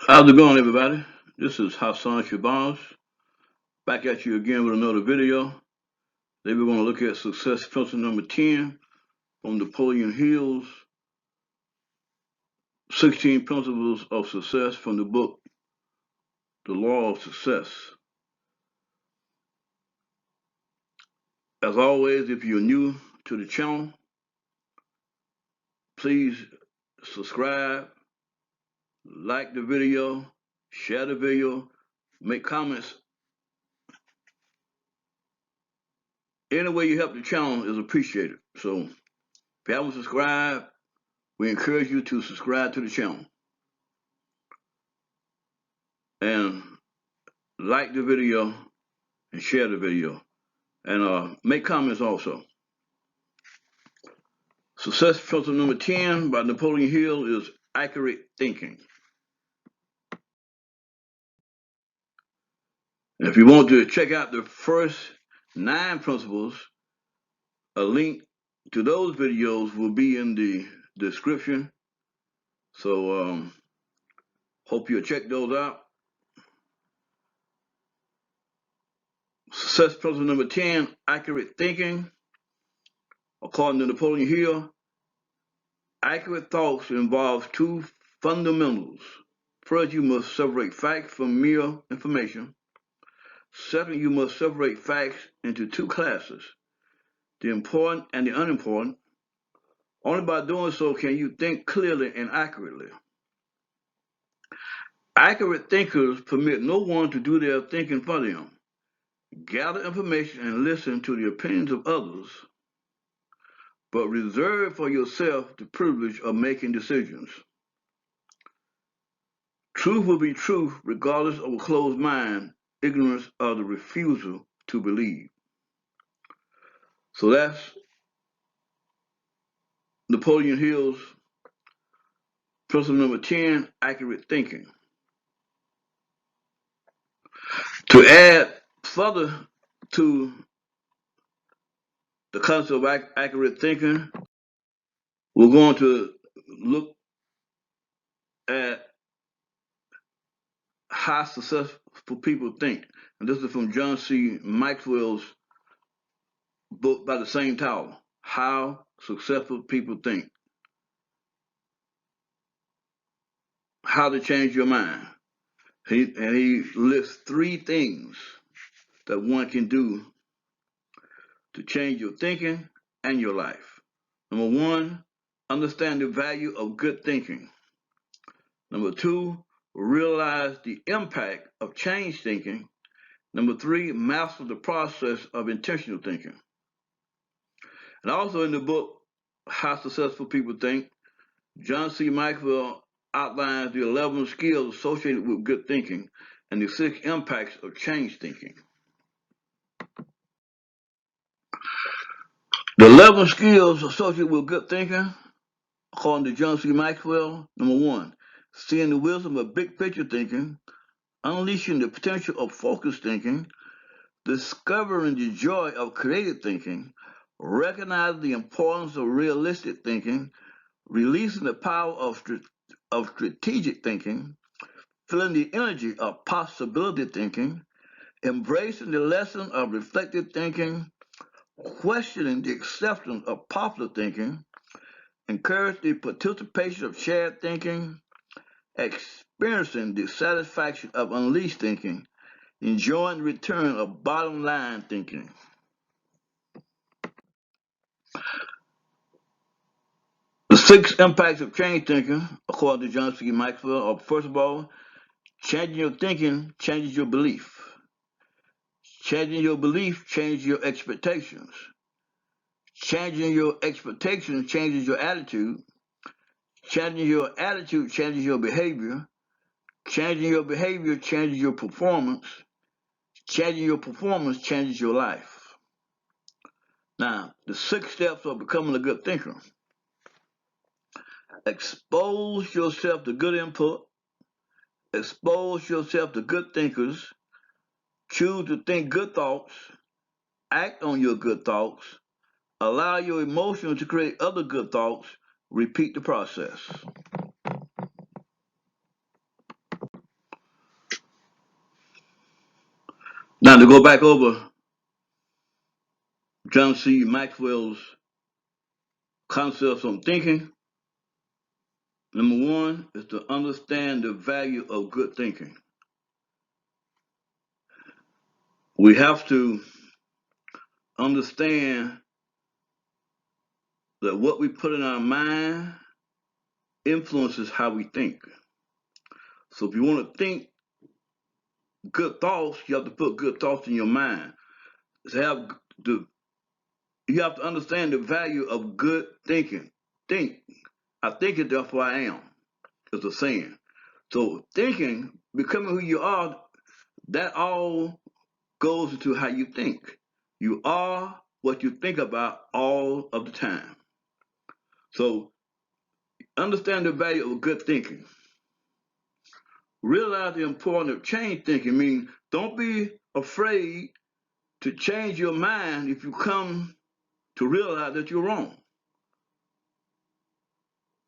How's it going, everybody? This is Hassan Shabazz, back at you again with another video. Today we're going to look at success principle number 10 from Napoleon Hills 16 Principles of Success from the book, The Law of Success. As always, if you're new to the channel, please subscribe, like the video, share the video, make comments. Any way you help the channel is appreciated. So if you haven't subscribed, we encourage you to subscribe to the channel and like the video and share the video and make comments also. Success principle number 10 by Napoleon Hill is accurate thinking. And if you want to check out the first 9 principles, a link to those videos will be in the description. So hope you'll check those out. Success principle number 10, accurate thinking. According to Napoleon Hill, accurate thoughts involve 2 fundamentals. First, you must separate facts from mere information. Second, you must separate facts into 2 classes, the important and the unimportant. Only by doing so can you think clearly and accurately. Accurate thinkers permit no one to do their thinking for them. Gather information and listen to the opinions of others, but reserve for yourself the privilege of making decisions. Truth will be truth regardless of a closed mind, ignorance, or the refusal to believe. So that's Napoleon Hill's principle number 10, accurate thinking. To add further to the concept of accurate thinking, we're going to look at how successful people think. And this is from John C. Maxwell's book by the same title, How Successful People Think. How to change your mind. He lists 3 things that one can do to change your thinking and your life. Number 1, understand the value of good thinking. Number 2, realize the impact of change thinking. Number 3, master the process of intentional thinking. And also in the book, How Successful People Think, John C. Maxwell outlines the 11 skills associated with good thinking and the 6 impacts of change thinking. The 11 skills associated with good thinking, according to John C. Maxwell, number 1, seeing the wisdom of big picture thinking, unleashing the potential of focused thinking, discovering the joy of creative thinking, recognizing the importance of realistic thinking, releasing the power of strategic thinking, feeling the energy of possibility thinking, embracing the lesson of reflective thinking, questioning the acceptance of popular thinking, encourage the participation of shared thinking, experiencing the satisfaction of unleashed thinking, enjoying the return of bottom line thinking. The 6 impacts of change thinking, according to John C. Maxwell, are first of all, changing your thinking changes your belief. Changing your belief changes your expectations. Changing your expectations changes your attitude. Changing your attitude changes your behavior. Changing your behavior changes your performance. Changing your performance changes your life. Now, the 6 steps of becoming a good thinker. Expose yourself to good input. Expose yourself to good thinkers. Choose to think good thoughts. Act on your good thoughts. Allow your emotions to create other good thoughts. Repeat the process. Now to go back over John C. Maxwell's concepts on thinking, number one is to understand the value of good thinking. We have to understand that what we put in our mind influences how we think. So if you want to think good thoughts, you have to put good thoughts in your mind. To have the You have to understand the value of good thinking. Think. I think it, therefore I am. It's a saying. So thinking, becoming who you are, that all goes into how you think. You are what you think about all of the time. So understand the value of good thinking. Realize the importance of change thinking. Means don't be afraid to change your mind if you come to realize that you're wrong.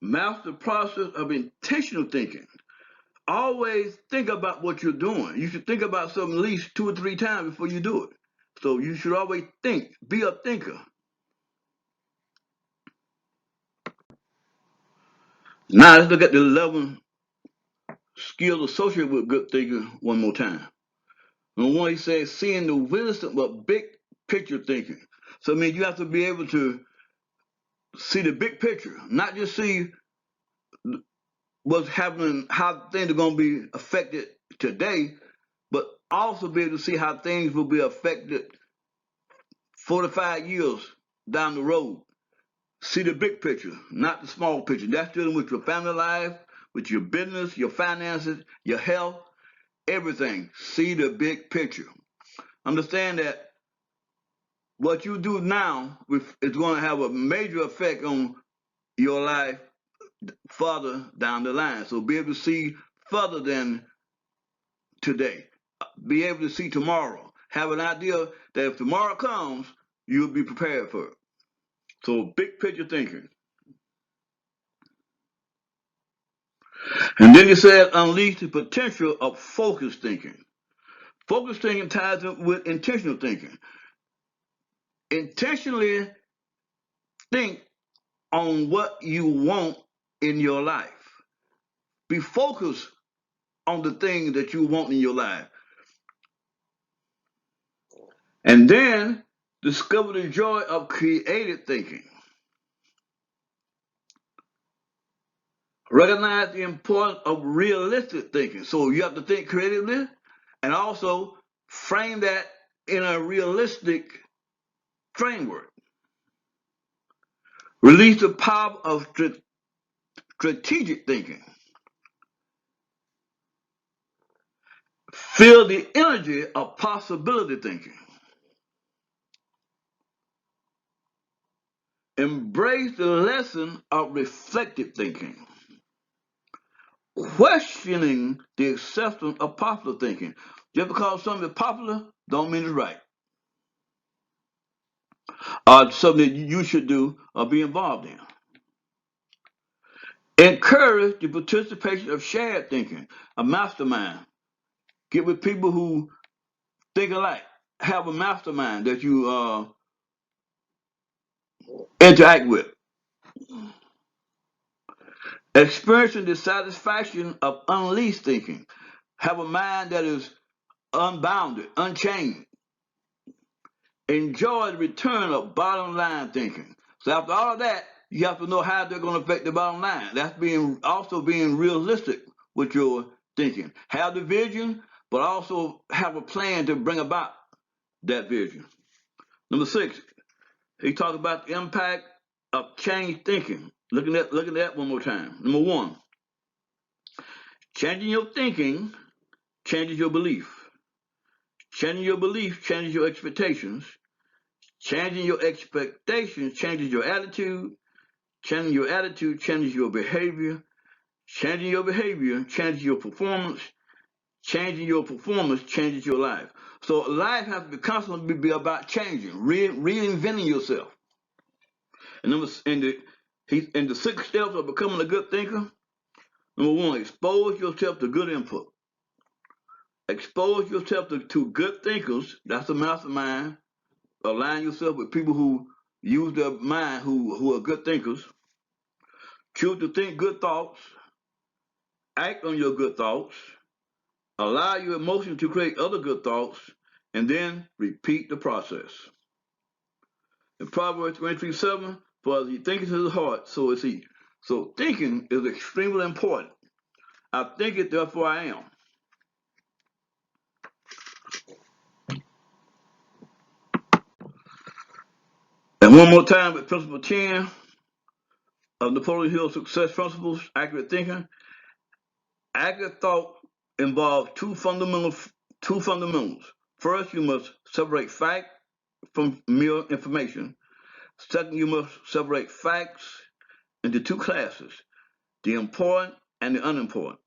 Master the process of intentional thinking. Always think about what you're doing. You should think about something at least 2 or 3 times before you do it. So you should always think, be a thinker. Now let's look at the 11 skills associated with good thinking one more time. Number one, he says, seeing the wisdom of big picture thinking. So I mean, you have to be able to see the big picture, not just see what's happening, how things are going to be affected today, but also be able to see how things will be affected 45 years down the road. See the big picture, not the small picture. That's dealing with your family life, with your business, your finances, your health, everything. See the big picture. Understand that what you do now is going to have a major effect on your life further down the line. So be able to see further than today. Be able to see tomorrow. Have an idea that if tomorrow comes, you'll be prepared for it. So big picture thinking. And then he said, unleash the potential of focused thinking. Focused thinking ties in with intentional thinking. Intentionally think on what you want in your life. Be focused on the things that you want in your life. And then discover the joy of creative thinking. Recognize the importance of realistic thinking. So you have to think creatively and also frame that in a realistic framework. Release the power of strategic thinking. Feel the energy of possibility thinking. Embrace the lesson of reflective thinking. Questioning the acceptance of popular thinking. Just because something is popular don't mean it's right. Or something that you should do or be involved in. Encourage the participation of shared thinking, a mastermind. Get with people who think alike. Have a mastermind that you interact with. Experiencing the satisfaction of unleashed thinking. Have a mind that is unbounded, unchained. Enjoy the return of bottom line thinking. So after all that, you have to know how they're going to affect the bottom line. That's being realistic with your thinking. Have the vision, but also have a plan to bring about that vision. Number 6, he talked about the impact of change thinking. Looking at that one more time. Number 1, changing your thinking changes your belief. Changing your belief changes your expectations. Changing your expectations changes your attitude. Changing your attitude changes your behavior. Changing your behavior changes your performance. Changing your performance changes your life. So life has to constantly be about changing, reinventing yourself. And in the 6 steps of becoming a good thinker, number 1, expose yourself to good input. Expose yourself to good thinkers. That's the mastermind. Align yourself with people who use their mind, who are good thinkers. Choose to think good thoughts. Act on your good thoughts. Allow your emotions to create other good thoughts, and then repeat the process. In Proverbs 23:7, for as he thinketh in his heart, so is he. So thinking is extremely important. I think it, therefore I am. And one more time with Principle 10 of Napoleon Hills Success Principles, accurate thinking. Accurate thought involves two fundamentals. First, you must separate fact from mere information. Second, you must separate facts into two classes, the important and the unimportant.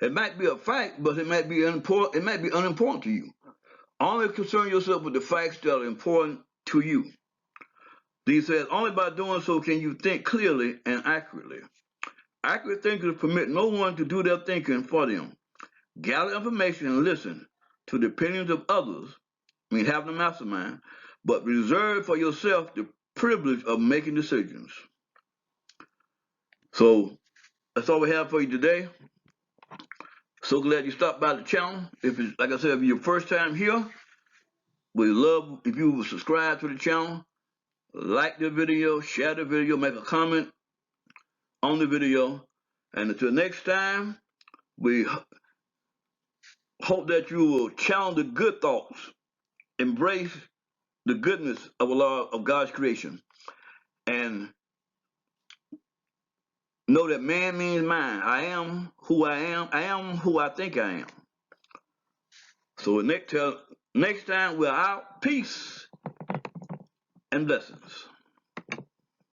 It might be a fact, but it might be unimportant to you. Only concern yourself with the facts that are important to you. He says, only by doing so can you think clearly and accurately. Accurate thinkers permit no one to do their thinking for them. Gather information and listen to the opinions of others, I mean, have the mastermind, but reserve for yourself the privilege of making decisions. So that's all we have for you today. So glad you stopped by the channel. If it's, like I said, if it's your first time here, we'd love if you would subscribe to the channel, like the video, share the video, make a comment on the video. And until next time, we hope that you will challenge the good thoughts, embrace the goodness of Allah, of God's creation, and know that man means mine. I am who I am. I am who I think I am. So next time we're out. Peace and blessings.